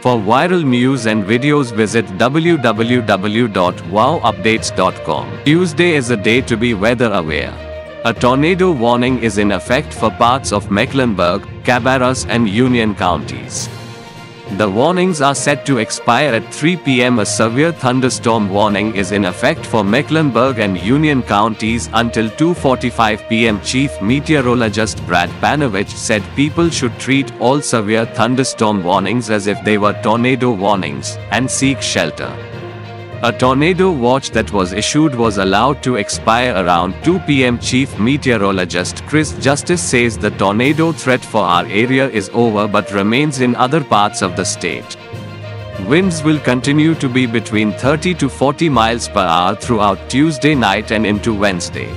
For viral news and videos visit www.wowupdates.com. Tuesday is a day to be weather aware. A tornado warning is in effect for parts of Mecklenburg, Cabarrus and Union counties. The warnings are set to expire at 3 p.m. A severe thunderstorm warning is in effect for Mecklenburg and Union counties until 2:45 p.m. Chief Meteorologist Brad Panovich said people should treat all severe thunderstorm warnings as if they were tornado warnings, and seek shelter. A tornado watch that was issued was allowed to expire around 2 p.m. Chief Meteorologist Chris Justice says the tornado threat for our area is over but remains in other parts of the state. Winds will continue to be between 30 to 40 miles per hour throughout Tuesday night and into Wednesday.